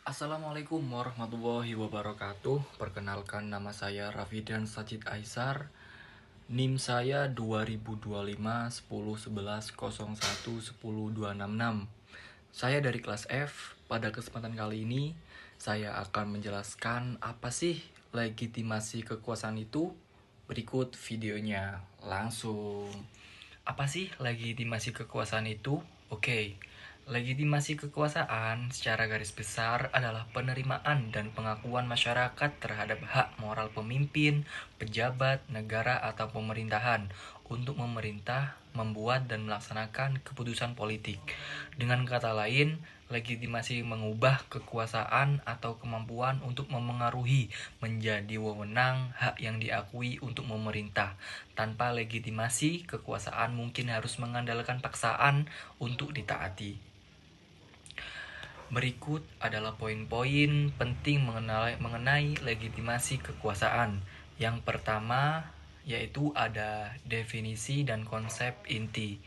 Assalamualaikum warahmatullahi wabarakatuh. Perkenalkan, nama saya Raffidan Sajid Aisar. NIM saya 2025 10 11 01 10 266. Saya dari kelas F. Pada kesempatan kali ini saya akan menjelaskan apa sih legitimasi kekuasaan itu. Berikut videonya. Langsung. Apa sih legitimasi kekuasaan itu? Oke. Legitimasi kekuasaan secara garis besar adalah penerimaan dan pengakuan masyarakat terhadap hak moral pemimpin, pejabat, negara, atau pemerintahan untuk memerintah, membuat, dan melaksanakan keputusan politik. Dengan kata lain, legitimasi mengubah kekuasaan atau kemampuan untuk memengaruhi menjadi wewenang hak yang diakui untuk memerintah. Tanpa legitimasi, kekuasaan mungkin harus mengandalkan paksaan untuk ditaati. Berikut adalah poin-poin penting mengenai legitimasi kekuasaan. Yang pertama yaitu ada definisi dan konsep inti.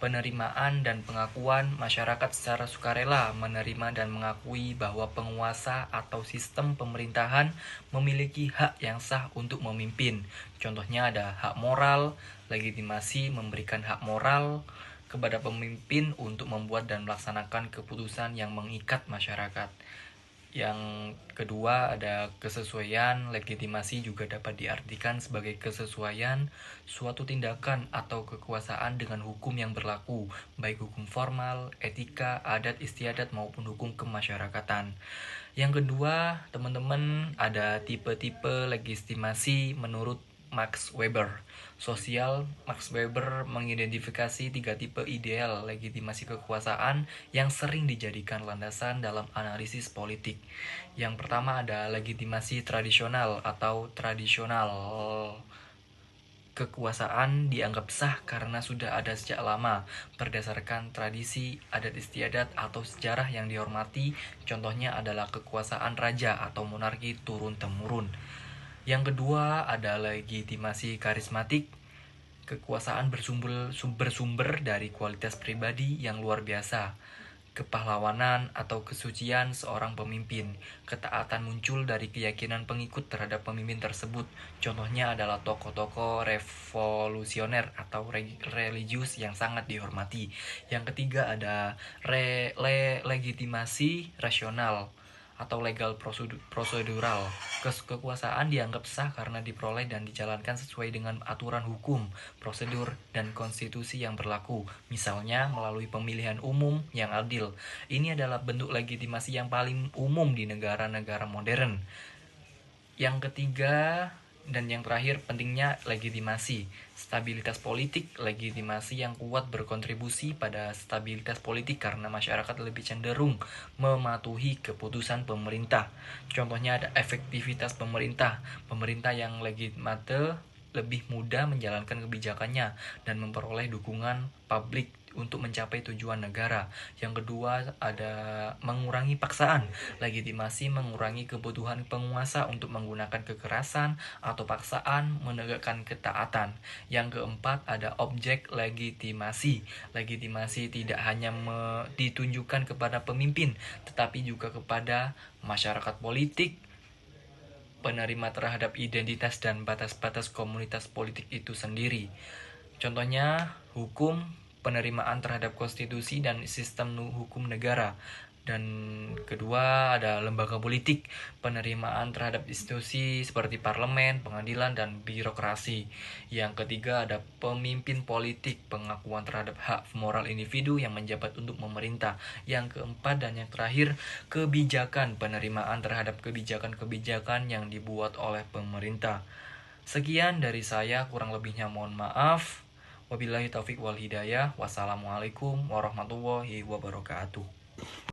Penerimaan dan pengakuan masyarakat secara sukarela menerima dan mengakui bahwa penguasa atau sistem pemerintahan memiliki hak yang sah untuk memimpin. Contohnya ada hak moral, legitimasi memberikan hak moral kepada pemimpin untuk membuat dan melaksanakan keputusan yang mengikat masyarakat. Yang kedua ada kesesuaian. Legitimasi juga dapat diartikan sebagai kesesuaian suatu tindakan atau kekuasaan dengan hukum yang berlaku, baik hukum formal, etika, adat istiadat maupun hukum kemasyarakatan. Yang kedua, teman-teman, ada tipe-tipe legitimasi menurut Max Weber. Max Weber mengidentifikasi 3 tipe ideal legitimasi kekuasaan yang sering dijadikan landasan dalam analisis politik. Yang pertama ada legitimasi tradisional atau tradisional. Kekuasaan dianggap sah karena sudah ada sejak lama, berdasarkan tradisi, adat istiadat, atau sejarah yang dihormati. Contohnya adalah kekuasaan raja atau monarki turun-temurun. Yang kedua ada legitimasi karismatik. Kekuasaan bersumber dari kualitas pribadi yang luar biasa, kepahlawanan atau kesucian seorang pemimpin. Ketaatan muncul dari keyakinan pengikut terhadap pemimpin tersebut. Contohnya adalah tokoh-tokoh revolusioner atau religius yang sangat dihormati. Yang ketiga ada legitimasi rasional atau legal prosedural. Kekuasaan dianggap sah karena diperoleh dan dijalankan sesuai dengan aturan hukum, prosedur, dan konstitusi yang berlaku. Misalnya melalui pemilihan umum yang adil. Ini adalah bentuk legitimasi yang paling umum di negara-negara modern. Yang ketiga dan yang terakhir pentingnya legitimasi. Stabilitas politik. Legitimasi yang kuat berkontribusi pada stabilitas politik karena masyarakat lebih cenderung mematuhi keputusan pemerintah. Contohnya ada efektivitas pemerintah. Pemerintah yang legitimate lebih mudah menjalankan kebijakannya dan memperoleh dukungan publik untuk mencapai tujuan negara. Yang kedua ada mengurangi paksaan. Legitimasi mengurangi kebutuhan penguasa untuk menggunakan kekerasan atau paksaan menegakkan ketaatan. Yang keempat ada objek legitimasi. Legitimasi tidak hanya ditunjukkan kepada pemimpin, tetapi juga kepada masyarakat politik, penerima terhadap identitas dan batas-batas komunitas politik itu sendiri. Contohnya hukum, penerimaan terhadap konstitusi dan sistem hukum negara. Dan kedua ada lembaga politik, penerimaan terhadap institusi seperti parlemen, pengadilan, dan birokrasi. Yang ketiga ada pemimpin politik, pengakuan terhadap hak moral individu yang menjabat untuk memerintah. Yang keempat dan yang terakhir kebijakan, penerimaan terhadap kebijakan-kebijakan yang dibuat oleh pemerintah. Sekian dari saya, kurang lebihnya mohon maaf. Wabillahi taufik wal hidayah. Wassalamualaikum warahmatullahi wabarakatuh.